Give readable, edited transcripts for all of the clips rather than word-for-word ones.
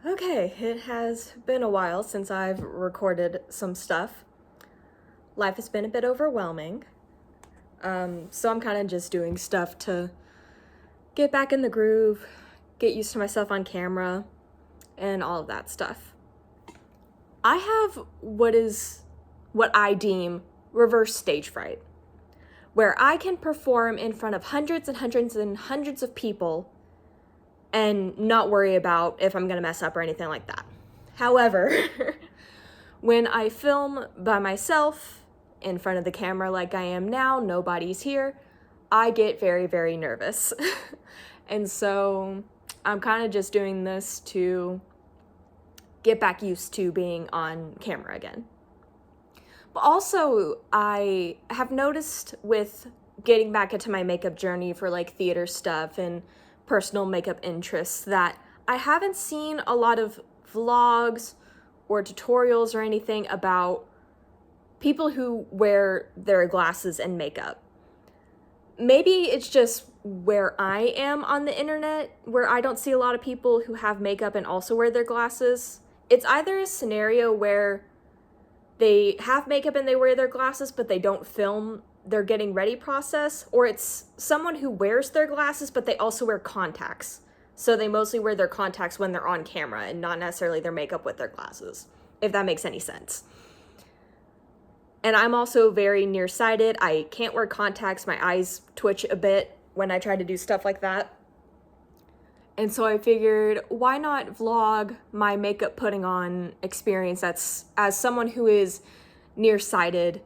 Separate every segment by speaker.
Speaker 1: Okay, it has been a while since I've recorded some stuff. Life has been a bit overwhelming. So I'm kind of just doing stuff to get back in the groove, get used to myself on camera, and all of that stuff. I have what I deem reverse stage fright, where I can perform in front of hundreds and hundreds and hundreds of people and not worry about if I'm gonna mess up or anything like that. However, when I film by myself in front of the camera like I am now, nobody's here, I get very, very nervous. And so I'm kind of just doing this to get back used to being on camera again. But also, I have noticed with getting back into my makeup journey for like theater stuff and personal makeup interests that I haven't seen a lot of vlogs or tutorials or anything about people who wear their glasses and makeup. Maybe it's just where I am on the internet, where I don't see a lot of people who have makeup and also wear their glasses. It's either a scenario where they have makeup and they wear their glasses, but they don't film their getting ready process, or it's someone who wears their glasses, but they also wear contacts. So they mostly wear their contacts when they're on camera and not necessarily their makeup with their glasses, if that makes any sense. And I'm also very nearsighted. I can't wear contacts. My eyes twitch a bit when I try to do stuff like that. And so I figured, why not vlog my makeup putting on experience as someone who is nearsighted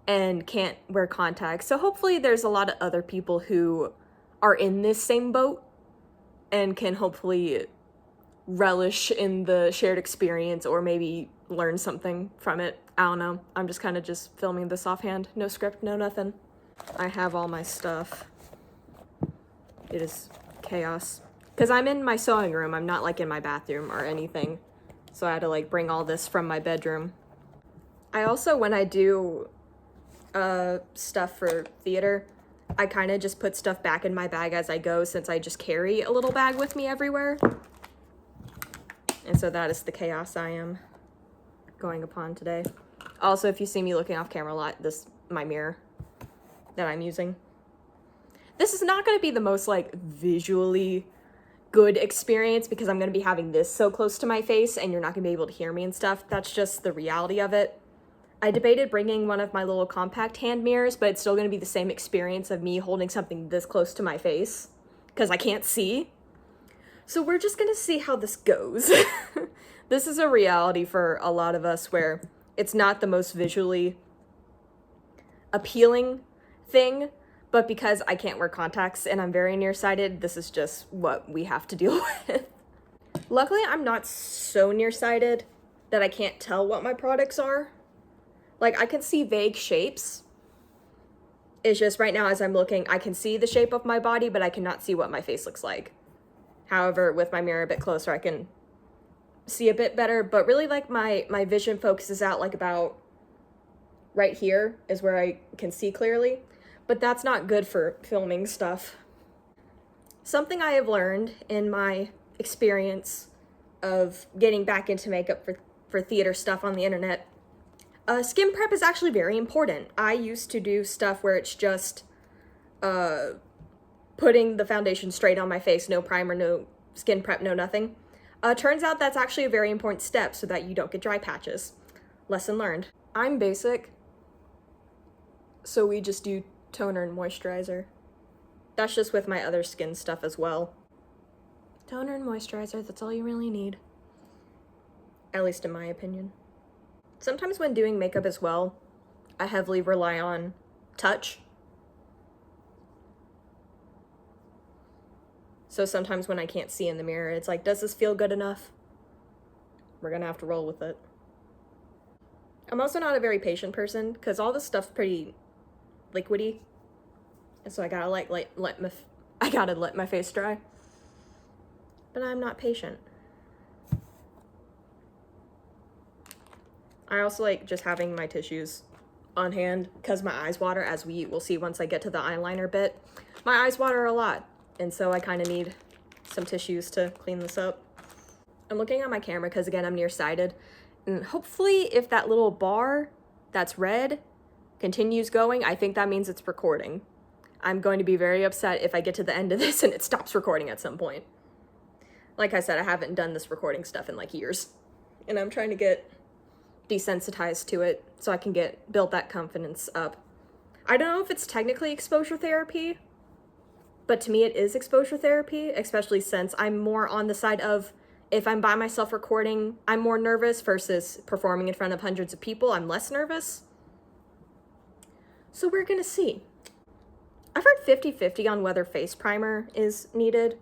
Speaker 1: and can't wear contacts. So hopefully there's a lot of other people who are in this same boat and can hopefully relish in the shared experience or maybe learn something from it. I don't know. I'm just kind of just filming this offhand. No script, no nothing. I have all my stuff. It is chaos. Because I'm in my sewing room. I'm not like in my bathroom or anything. So I had to like bring all this from my bedroom. I also, when I do stuff for theater, I kind of just put stuff back in my bag as I go, since I just carry a little bag with me everywhere. And so that is the chaos I am going upon today. Also, if you see me looking off camera a lot, this my mirror that I'm using. This is not going to be the most like visually good experience because I'm going to be having this so close to my face and you're not going to be able to hear me and stuff. That's just the reality of it. I debated bringing one of my little compact hand mirrors, but it's still going to be the same experience of me holding something this close to my face because I can't see. So we're just going to see how this goes. This is a reality for a lot of us where it's not the most visually appealing thing, but because I can't wear contacts and I'm very nearsighted, this is just what we have to deal with. Luckily, I'm not so nearsighted that I can't tell what my products are. Like, I can see vague shapes. It's just right now as I'm looking, I can see the shape of my body, but I cannot see what my face looks like. However, with my mirror a bit closer, I can see a bit better, but really like my vision focuses out like about right here is where I can see clearly, but that's not good for filming stuff. Something I have learned in my experience of getting back into makeup for theater stuff on the internet, skin prep is actually very important. I used to do stuff where it's just putting the foundation straight on my face, no primer, no skin prep, no nothing. Turns out that's actually a very important step so that you don't get dry patches. Lesson learned. I'm basic, so we just do toner and moisturizer. That's just with my other skin stuff as well. Toner and moisturizer, that's all you really need. At least in my opinion. Sometimes when doing makeup as well, I heavily rely on touch. So sometimes when I can't see in the mirror, it's like, does this feel good enough? We're gonna have to roll with it. I'm also not a very patient person because all this stuff's pretty liquidy. And so I gotta let my face dry. But I'm not patient. I also like just having my tissues on hand because my eyes water, as we will see once I get to the eyeliner bit. My eyes water a lot. And so I kind of need some tissues to clean this up. I'm looking at my camera because, again, I'm nearsighted. And hopefully if that little bar that's red continues going, I think that means it's recording. I'm going to be very upset if I get to the end of this and it stops recording at some point. Like I said, I haven't done this recording stuff in like years. And I'm trying to get desensitized to it so I can build that confidence up. I don't know if it's technically exposure therapy, but to me it is exposure therapy, especially since I'm more on the side of, if I'm by myself recording, I'm more nervous versus performing in front of hundreds of people, I'm less nervous. So we're gonna see. I've heard 50-50 on whether face primer is needed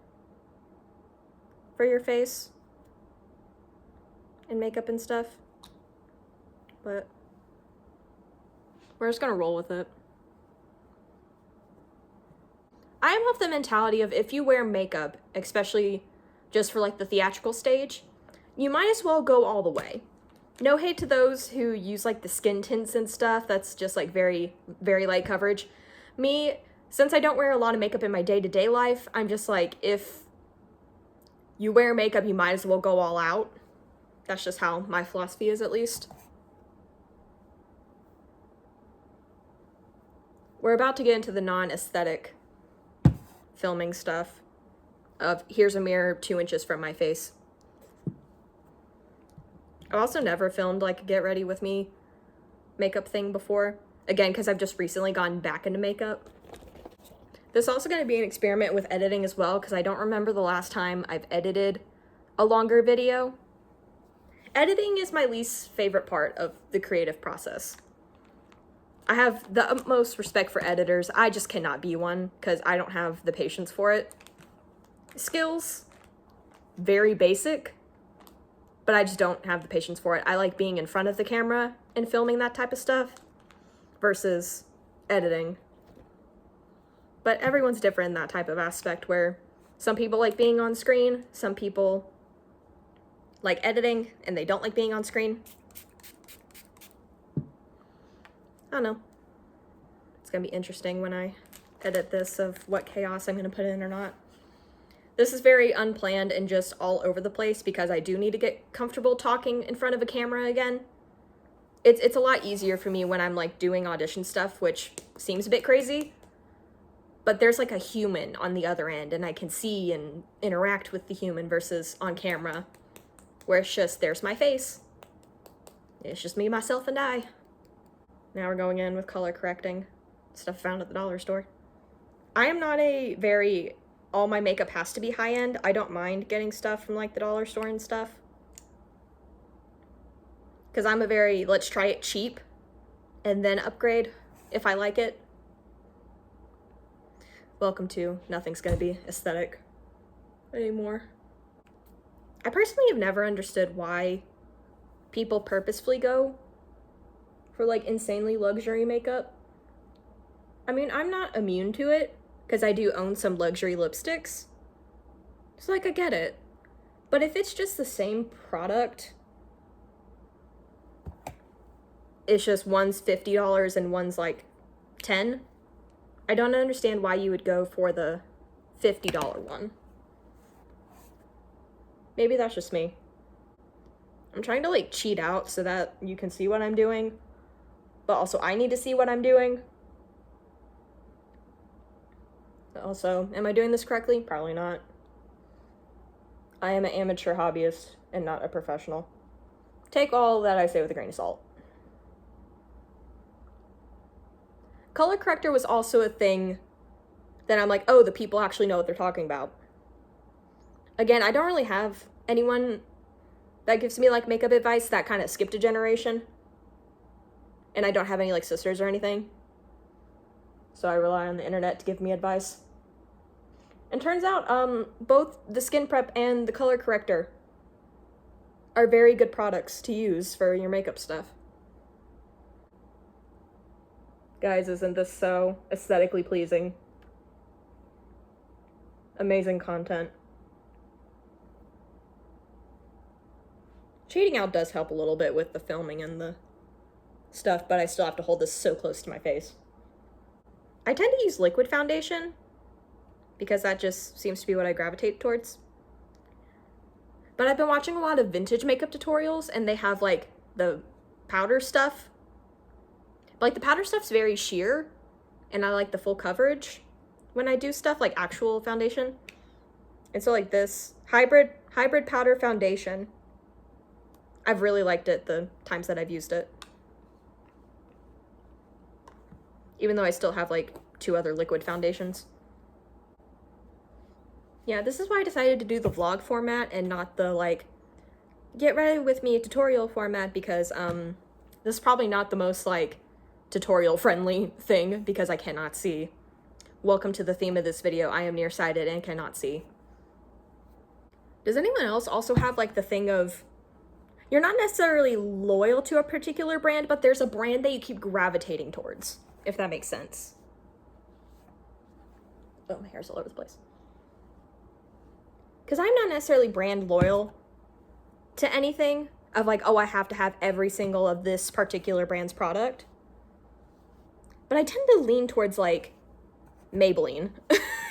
Speaker 1: for your face and makeup and stuff, but we're just gonna roll with it. I am of the mentality of, if you wear makeup, especially just for like the theatrical stage, you might as well go all the way. No hate to those who use like the skin tints and stuff, that's just like very, very light coverage. Me, since I don't wear a lot of makeup in my day-to-day life, I'm just like, if you wear makeup, you might as well go all out. That's just how my philosophy is, at least. We're about to get into the non-aesthetic filming stuff of, here's a mirror 2 inches from my face. I've also never filmed like a get ready with me makeup thing before. Again, because I've just recently gotten back into makeup. This is also going to be an experiment with editing as well, because I don't remember the last time I've edited a longer video. Editing is my least favorite part of the creative process. I have the utmost respect for editors. I just cannot be one because I don't have the patience for it. Skills, very basic, but I just don't have the patience for it. I like being in front of the camera and filming that type of stuff versus editing. But everyone's different in that type of aspect, where some people like being on screen, some people like editing, and they don't like being on screen. I don't know. It's gonna be interesting when I edit this of what chaos I'm gonna put in or not. This is very unplanned and just all over the place because I do need to get comfortable talking in front of a camera again. It's a lot easier for me when I'm like doing audition stuff, which seems a bit crazy, but there's like a human on the other end and I can see and interact with the human versus on camera, where it's just, there's my face. It's just me, myself, and I. Now we're going in with color correcting stuff found at the dollar store. I am not a very, all my makeup has to be high end. I don't mind getting stuff from like the dollar store and stuff. Because I'm a very, let's try it cheap and then upgrade if I like it. Welcome to nothing's gonna be aesthetic anymore. I personally have never understood why people purposefully go for like insanely luxury makeup. I mean, I'm not immune to it because I do own some luxury lipsticks. So like, I get it. But if it's just the same product, it's just one's $50 and one's like $10, I don't understand why you would go for the $50 one. Maybe that's just me. I'm trying to like cheat out so that you can see what I'm doing, but also I need to see what I'm doing. Also, am I doing this correctly? Probably not. I am an amateur hobbyist and not a professional. Take all that I say with a grain of salt. Color corrector was also a thing that I'm like, oh, the people actually know what they're talking about. Again, I don't really have anyone that gives me like makeup advice. That kind of skipped a generation. And I don't have any like sisters or anything. So I rely on the internet to give me advice. And turns out both the skin prep and the color corrector are very good products to use for your makeup stuff. Guys, isn't this so aesthetically pleasing? Amazing content. Shading out does help a little bit with the filming and the stuff, but I still have to hold this so close to my face. I tend to use liquid foundation because that just seems to be what I gravitate towards. But I've been watching a lot of vintage makeup tutorials, and they have like the powder stuff. Like the powder stuff's very sheer, and I like the full coverage when I do stuff like actual foundation. And so like this hybrid powder foundation, I've really liked it the times that I've used it. Even though I still have like 2 other liquid foundations. Yeah, this is why I decided to do the vlog format and not the like get ready with me tutorial format, because this is probably not the most like tutorial friendly thing because I cannot see. Welcome to the theme of this video. I am nearsighted and cannot see. Does anyone else also have like the thing of you're not necessarily loyal to a particular brand, but there's a brand that you keep gravitating towards, if that makes sense? Oh, my hair's all over the place. Because I'm not necessarily brand loyal to anything of like, oh, I have to have every single of this particular brand's product. But I tend to lean towards like Maybelline,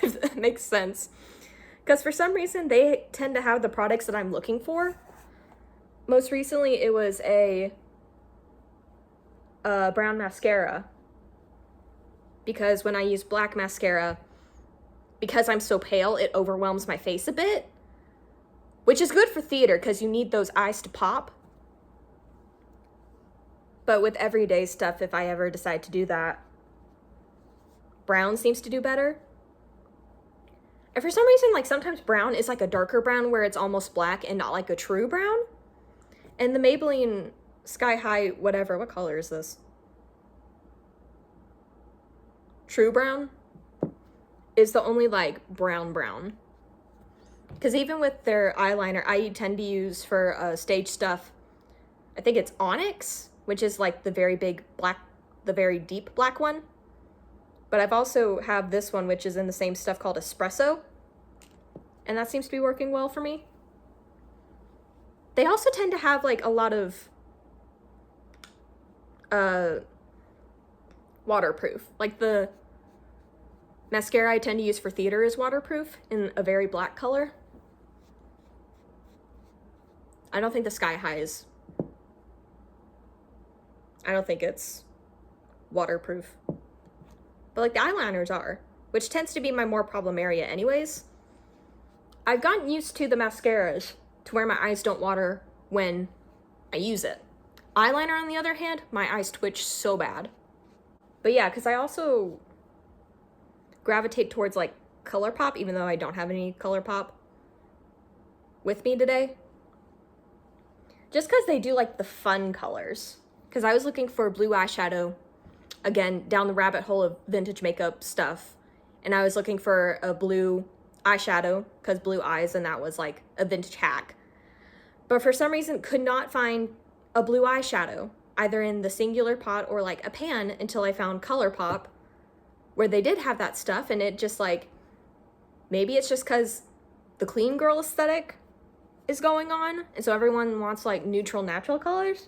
Speaker 1: if that makes sense. Because for some reason, they tend to have the products that I'm looking for. Most recently, it was a brown mascara. Because when I use black mascara, because I'm so pale, it overwhelms my face a bit. Which is good for theater, because you need those eyes to pop. But with everyday stuff, if I ever decide to do that, brown seems to do better. And for some reason, like sometimes brown is like a darker brown where it's almost black and not like a true brown. And the Maybelline Sky High, whatever, what color is this? True brown is the only like brown. Because even with their eyeliner, I tend to use for stage stuff, I think it's Onyx, which is like the very big black, the very deep black one. But I've also have this one, which is in the same stuff called Espresso. And that seems to be working well for me. They also tend to have like a lot of waterproof. Like the mascara I tend to use for theater is waterproof in a very black color. I don't think the Sky High is. I don't think it's waterproof. But like the eyeliners are, which tends to be my more problem area anyways. I've gotten used to the mascaras to where my eyes don't water when I use it. Eyeliner, on the other hand, my eyes twitch so bad. But yeah, because I also gravitate towards like ColourPop, even though I don't have any ColourPop with me today. Just because they do like the fun colors. Because I was looking for blue eyeshadow, again, down the rabbit hole of vintage makeup stuff. And I was looking for a blue eyeshadow, because blue eyes, and that was like a vintage hack. But for some reason, could not find a blue eyeshadow, either in the singular pot or like a pan, until I found ColourPop, where they did have that stuff. And it just like, maybe it's just because the clean girl aesthetic is going on, and so everyone wants like neutral, natural colors.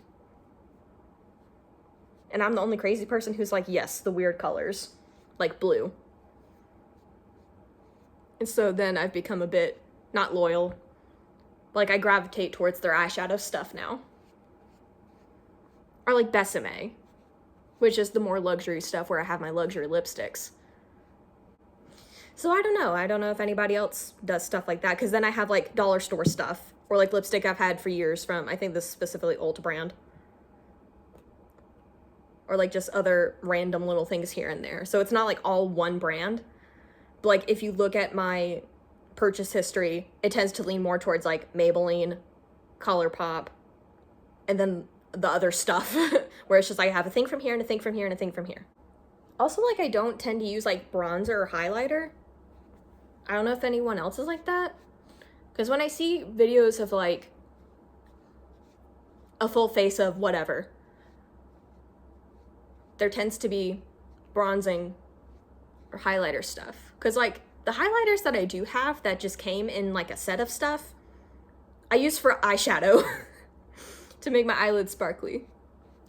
Speaker 1: And I'm the only crazy person who's like, yes, the weird colors, like blue. And so then I've become a bit, not loyal, like I gravitate towards their eyeshadow stuff now. Or like Besame, which is the more luxury stuff where I have my luxury lipsticks. So I don't know if anybody else does stuff like that, because then I have like dollar store stuff, or like lipstick I've had for years from, I think this is specifically Ulta brand. Or like just other random little things here and there. So it's not like all one brand. But like if you look at my purchase history, it tends to lean more towards like Maybelline, ColourPop, and then the other stuff where it's just like I have a thing from here and a thing from here and a thing from here. Also, like I don't tend to use like bronzer or highlighter. I don't know if anyone else is like that. Because when I see videos of like a full face of whatever, there tends to be bronzing or highlighter stuff. Because like the highlighters that I do have that just came in like a set of stuff, I use for eyeshadow to make my eyelids sparkly.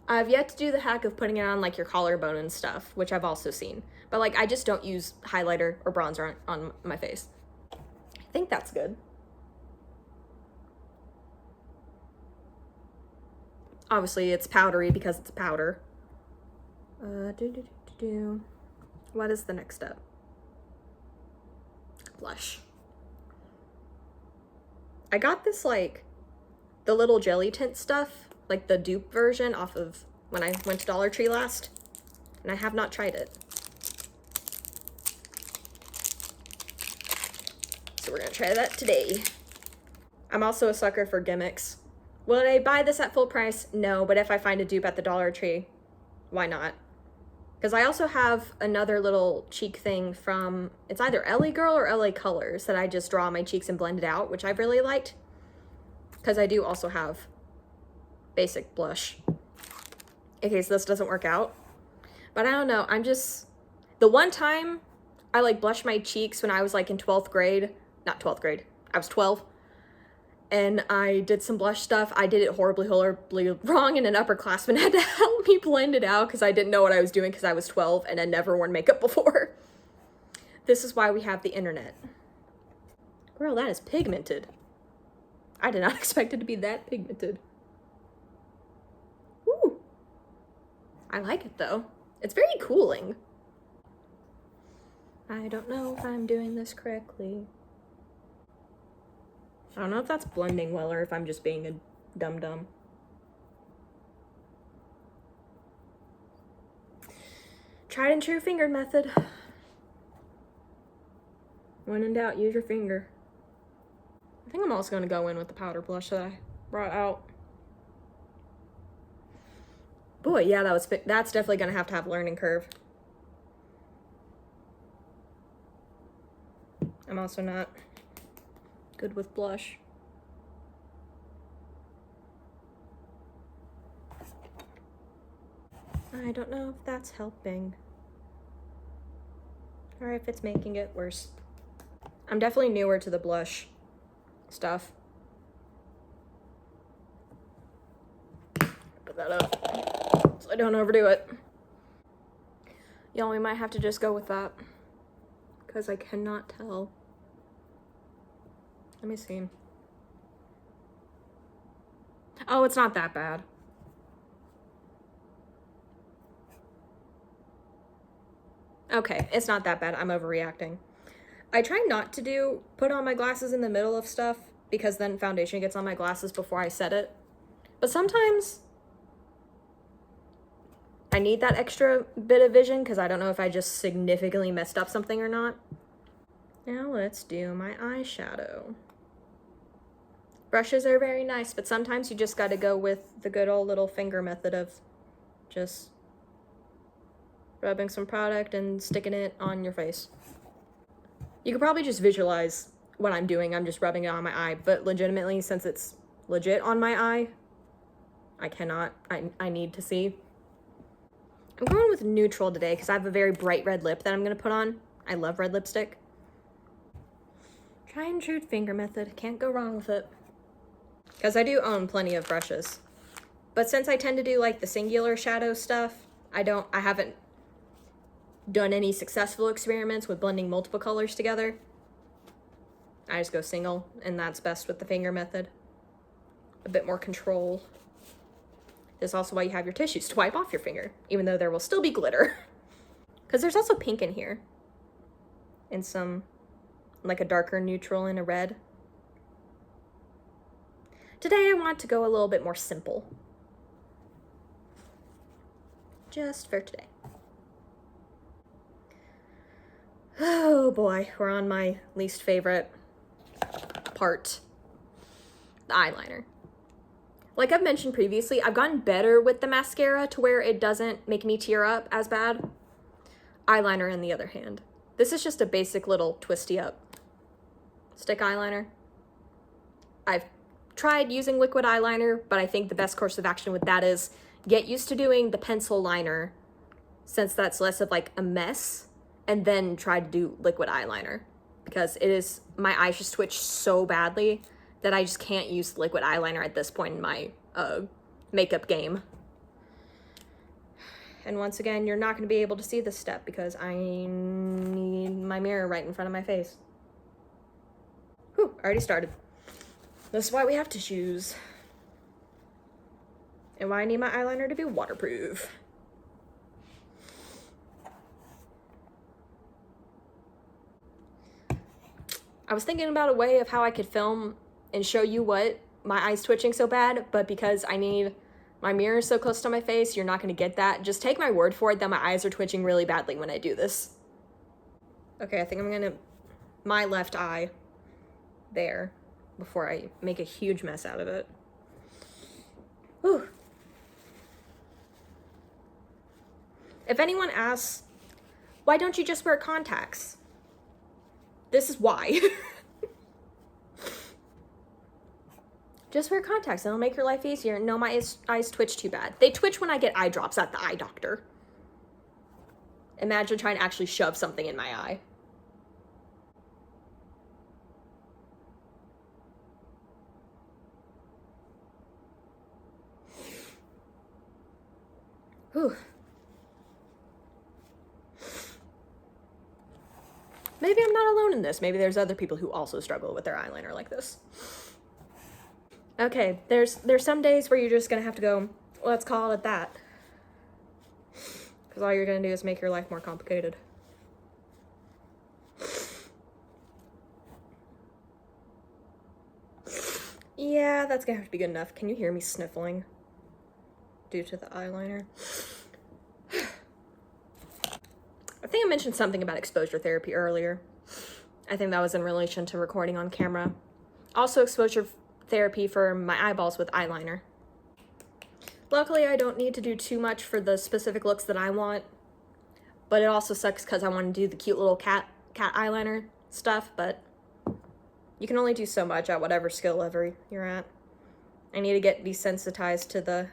Speaker 1: I've yet to do the hack of putting it on like your collarbone and stuff, which I've also seen. But like I just don't use highlighter or bronzer on my face. I think that's good. Obviously, it's powdery because it's a powder. What is the next step? Blush. I got this, like, the little jelly tint stuff, like the dupe version off of when I went to Dollar Tree last, and I have not tried it. So we're gonna try that today. I'm also a sucker for gimmicks. Will I buy this at full price? No, but if I find a dupe at the Dollar Tree, why not? Because I also have another little cheek thing from, it's either LA Girl or LA Colors, that I just draw on my cheeks and blend it out, which I've really liked. Because I do also have basic blush, in case this doesn't work out. But I don't know, I'm just, the one time I like blushed my cheeks when I was like in 12th grade, not 12th grade, I was 12, and I did some blush stuff. I did it horribly wrong, and an upperclassman had to help me blend it out because I didn't know what I was doing because I was 12 and had never worn makeup before. This is why we have the internet. Girl, that is pigmented. I did not expect it to be that pigmented. Ooh. I like it though. It's very cooling. I don't know if I'm doing this correctly. I don't know if that's blending well or if I'm just being a dum-dum. Tried and true finger method. When in doubt, use your finger. I think I'm also going to go in with the powder blush that I brought out. Boy, yeah, that's definitely going to have a learning curve. I'm also not good with blush. I don't know if that's helping or if it's making it worse. I'm definitely newer to the blush stuff. Put that up so I don't overdo it. Y'all, we might have to just go with that because I cannot tell. Let me see. Oh, it's not that bad. Okay, it's not that bad. I'm overreacting. I try not to put on my glasses in the middle of stuff because then foundation gets on my glasses before I set it. But sometimes I need that extra bit of vision because I don't know if I just significantly messed up something or not. Now let's do my eyeshadow. Brushes are very nice, but sometimes you just gotta go with the good old little finger method of just rubbing some product and sticking it on your face. You could probably just visualize what I'm doing. I'm just rubbing it on my eye, but legitimately, since it's legit on my eye, I cannot, I need to see. I'm going with neutral today because I have a very bright red lip that I'm gonna put on. I love red lipstick. Try and true finger method, can't go wrong with it. Because I do own plenty of brushes. But since I tend to do like the singular shadow stuff, I haven't done any successful experiments with blending multiple colors together. I just go single, and that's best with the finger method. A bit more control. This is also why you have your tissues to wipe off your finger, even though there will still be glitter. Because there's also pink in here. And some, like a darker neutral and a red. Today I want to go a little bit more simple. Just for today. Oh boy, we're on my least favorite part, the eyeliner. Like I've mentioned previously, I've gotten better with the mascara to where it doesn't make me tear up as bad. Eyeliner on the other hand. This is just a basic little twisty up stick eyeliner. I've tried using liquid eyeliner, but I think the best course of action with that is get used to doing the pencil liner, since that's less of like a mess, and then try to do liquid eyeliner, because my eyes just twitch so badly that I just can't use liquid eyeliner at this point in my makeup game. And once again, you're not going to be able to see this step because I need my mirror right in front of my face. Whew, already started. This is why we have tissues. and why I need my eyeliner to be waterproof. I was thinking about a way of how I could film and show you what my eyes twitching so bad, but because I need my mirror so close to my face, you're not going to get that. Just take my word for it that my eyes are twitching really badly when I do this. Okay, I think I'm gonna, my left eye there before I make a huge mess out of it. Whew. If anyone asks, why don't you just wear contacts? This is why. Just wear contacts, it'll make your life easier. No, my eyes twitch too bad. They twitch when I get eye drops at the eye doctor. Imagine trying to actually shove something in my eye. Whew. Maybe I'm not alone in this. Maybe there's other people who also struggle with their eyeliner like this. Okay, there's some days where you're just gonna have to go, let's call it that. Because all you're gonna do is make your life more complicated. Yeah, that's gonna have to be good enough. Can you hear me sniffling due to the eyeliner? I think I mentioned something about exposure therapy earlier. I think that was in relation to recording on camera. Also exposure therapy for my eyeballs with eyeliner. Luckily, I don't need to do too much for the specific looks that I want, but it also sucks because I want to do the cute little cat eyeliner stuff, but you can only do so much at whatever skill level you're at. I need to get desensitized to the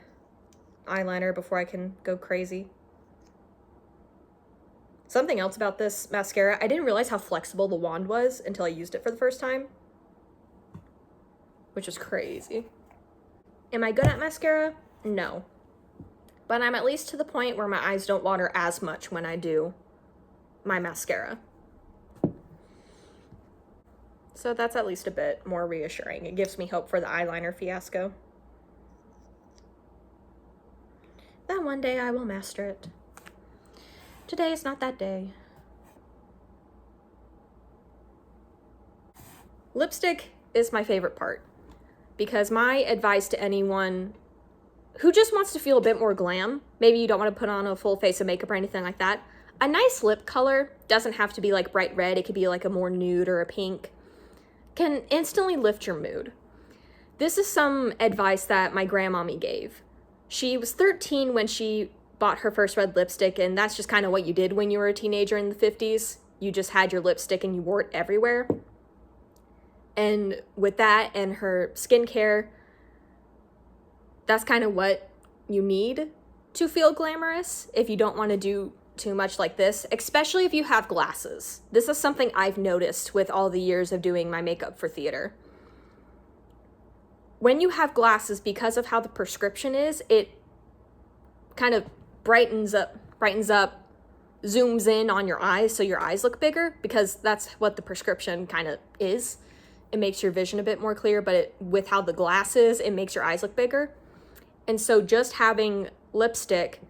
Speaker 1: eyeliner before I can go crazy. Something else about this mascara, I didn't realize how flexible the wand was until I used it for the first time, which is crazy. Am I good at mascara? No. But I'm at least to the point where my eyes don't water as much when I do my mascara. So that's at least a bit more reassuring. It gives me hope for the eyeliner fiasco. Then one day I will master it. Today is not that day. Lipstick is my favorite part because my advice to anyone who just wants to feel a bit more glam, maybe you don't want to put on a full face of makeup or anything like that, a nice lip color doesn't have to be like bright red, it could be like a more nude or a pink, can instantly lift your mood. This is some advice that my grandmommy gave. She was 13 when she bought her first red lipstick, and that's just kind of what you did when you were a teenager in the 50s. You just had your lipstick and you wore it everywhere. And with that and her skincare, that's kind of what you need to feel glamorous if you don't want to do too much like this, especially if you have glasses. This is something I've noticed with all the years of doing my makeup for theater. When you have glasses, because of how the prescription is, it kind of brightens up, zooms in on your eyes so your eyes look bigger, because that's what the prescription kind of is. It makes your vision a bit more clear, but with how the glass is, it makes your eyes look bigger. And so just having lipstick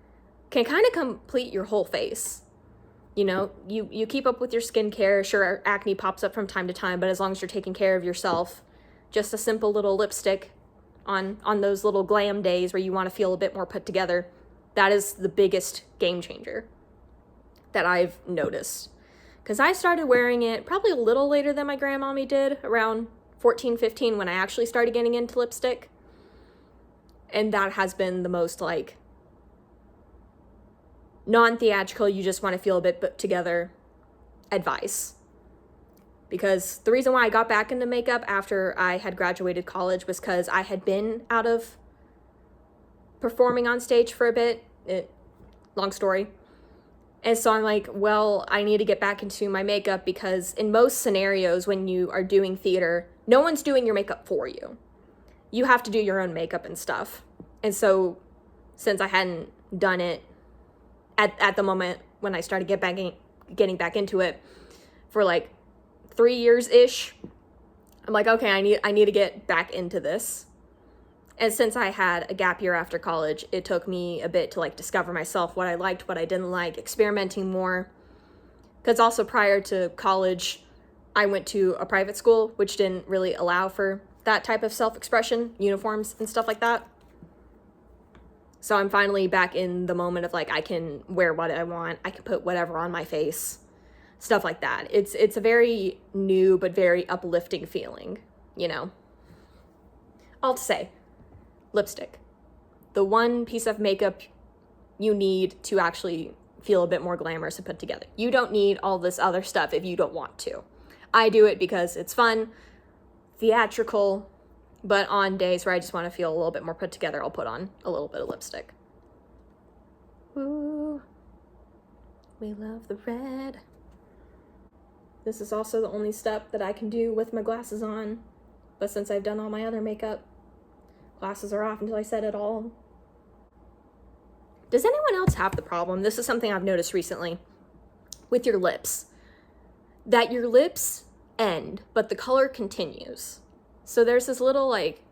Speaker 1: can kind of complete your whole face. You know, you keep up with your skincare. Sure, acne pops up from time to time, but as long as you're taking care of yourself, just a simple little lipstick on those little glam days where you want to feel a bit more put together, that is the biggest game changer that I've noticed. Because I started wearing it probably a little later than my grandmommy did, around 14, 15, when I actually started getting into lipstick. And that has been the most like non-theatrical, you just want to feel a bit put together advice. Because the reason why I got back into makeup after I had graduated college was because I had been out of performing on stage for a bit. Long story. And so I'm like, well, I need to get back into my makeup, because in most scenarios when you are doing theater, no one's doing your makeup for you. You have to do your own makeup and stuff. And so since I hadn't done it at the moment when I started getting back into it for like 3 years-ish, I'm like, okay, I need to get back into this. And since I had a gap year after college, it took me a bit to like discover myself, what I liked, what I didn't like, experimenting more. Because also prior to college, I went to a private school, which didn't really allow for that type of self-expression, uniforms and stuff like that. So I'm finally back in the moment of like, I can wear what I want, I can put whatever on my face, stuff like that. It's a very new but very uplifting feeling, you know. All to say, lipstick. The one piece of makeup you need to actually feel a bit more glamorous and put together. You don't need all this other stuff if you don't want to. I do it because it's fun, theatrical, but on days where I just want to feel a little bit more put together, I'll put on a little bit of lipstick. Ooh, we love the red. This is also the only step that I can do with my glasses on, but since I've done all my other makeup, glasses are off until I set it all. Does anyone else have the problem? This is something I've noticed recently with your lips. That your lips end, but the color continues. So there's this little like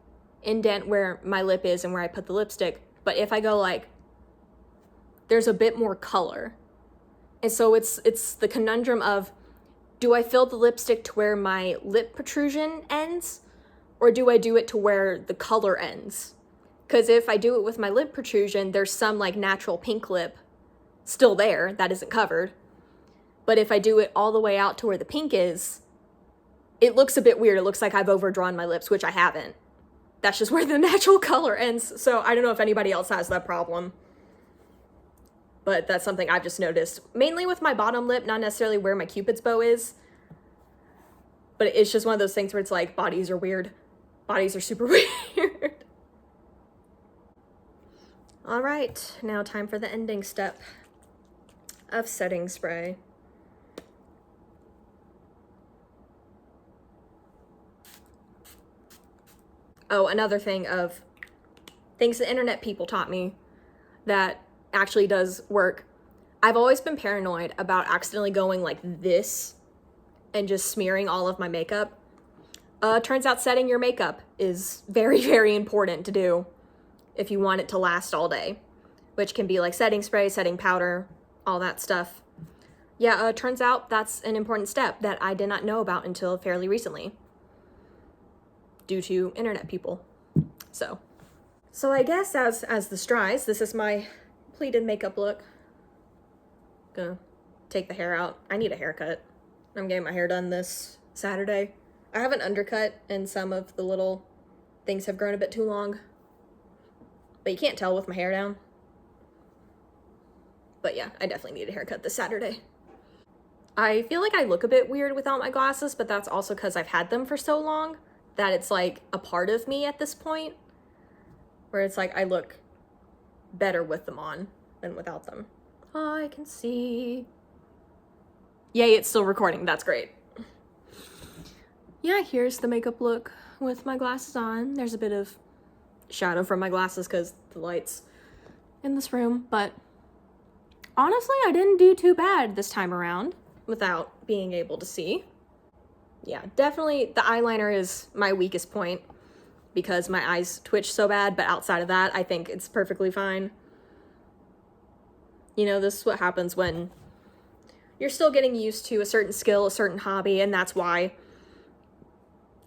Speaker 1: indent where my lip is and where I put the lipstick, but if I go like, there's a bit more color. And so it's the conundrum of, do I fill the lipstick to where my lip protrusion ends? Or do I do it to where the color ends? Because if I do it with my lip protrusion, there's some like natural pink lip still there that isn't covered. But if I do it all the way out to where the pink is, it looks a bit weird. It looks like I've overdrawn my lips, which I haven't. That's just where the natural color ends. So I don't know if anybody else has that problem. But that's something I've just noticed. Mainly with my bottom lip, not necessarily where my Cupid's bow is. But it's just one of those things where it's like, bodies are weird. Bodies are super weird. All right, now time for the ending step of setting spray. Oh, another thing of things the internet people taught me that actually does work. I've always been paranoid about accidentally going like this and just smearing all of my makeup. Turns out setting your makeup is very, very important to do if you want it to last all day, which can be like setting spray, setting powder, all that stuff. Yeah, turns out that's an important step that I did not know about until fairly recently, due to internet people. So I guess as this dries, this is my completed makeup look. Gonna take the hair out. I need a haircut. I'm getting my hair done this Saturday. I have an undercut and some of the little things have grown a bit too long, but you can't tell with my hair down. But yeah, I definitely need a haircut this Saturday. I feel like I look a bit weird without my glasses, but that's also because I've had them for so long that it's like a part of me at this point, where it's like I look better with them on than without them. I can see. Yay, it's still recording. That's great. Yeah, here's the makeup look with my glasses on. There's a bit of shadow from my glasses because the light's in this room, but honestly, I didn't do too bad this time around without being able to see. Yeah, definitely the eyeliner is my weakest point because my eyes twitch so bad, but outside of that, I think it's perfectly fine. You know, this is what happens when you're still getting used to a certain skill, a certain hobby, and that's why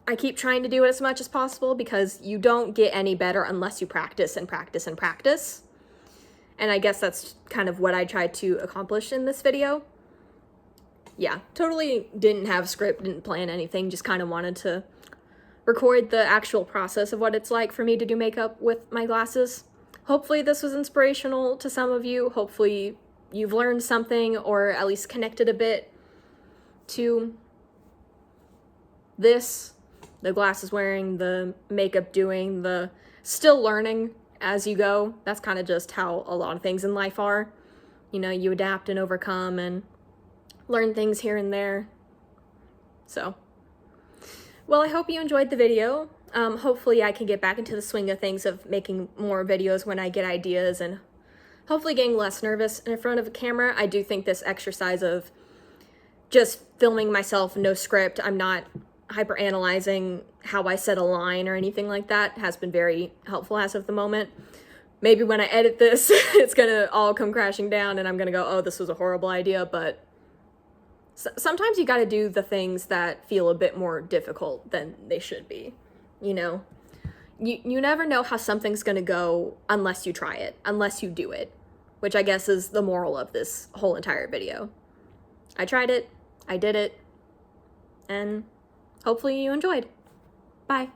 Speaker 1: I keep trying to do it as much as possible, because you don't get any better unless you practice and practice and practice. And I guess that's kind of what I tried to accomplish in this video. Yeah, totally didn't have a script, didn't plan anything, just kind of wanted to record the actual process of what it's like for me to do makeup with my glasses. Hopefully this was inspirational to some of you. Hopefully you've learned something or at least connected a bit to this, the glasses wearing, the makeup doing, the still learning as you go. That's kind of just how a lot of things in life are. You know, you adapt and overcome and learn things here and there. So, well, I hope you enjoyed the video. Hopefully I can get back into the swing of things of making more videos when I get ideas and hopefully getting less nervous in front of a camera. I do think this exercise of just filming myself, no script, I'm not hyper-analyzing how I said a line or anything like that has been very helpful as of the moment. Maybe when I edit this, it's gonna all come crashing down and I'm gonna go, oh, this was a horrible idea, but sometimes you gotta do the things that feel a bit more difficult than they should be, you know? You never know how something's gonna go unless you try it, unless you do it, which I guess is the moral of this whole entire video. I tried it, I did it, and hopefully you enjoyed. Bye.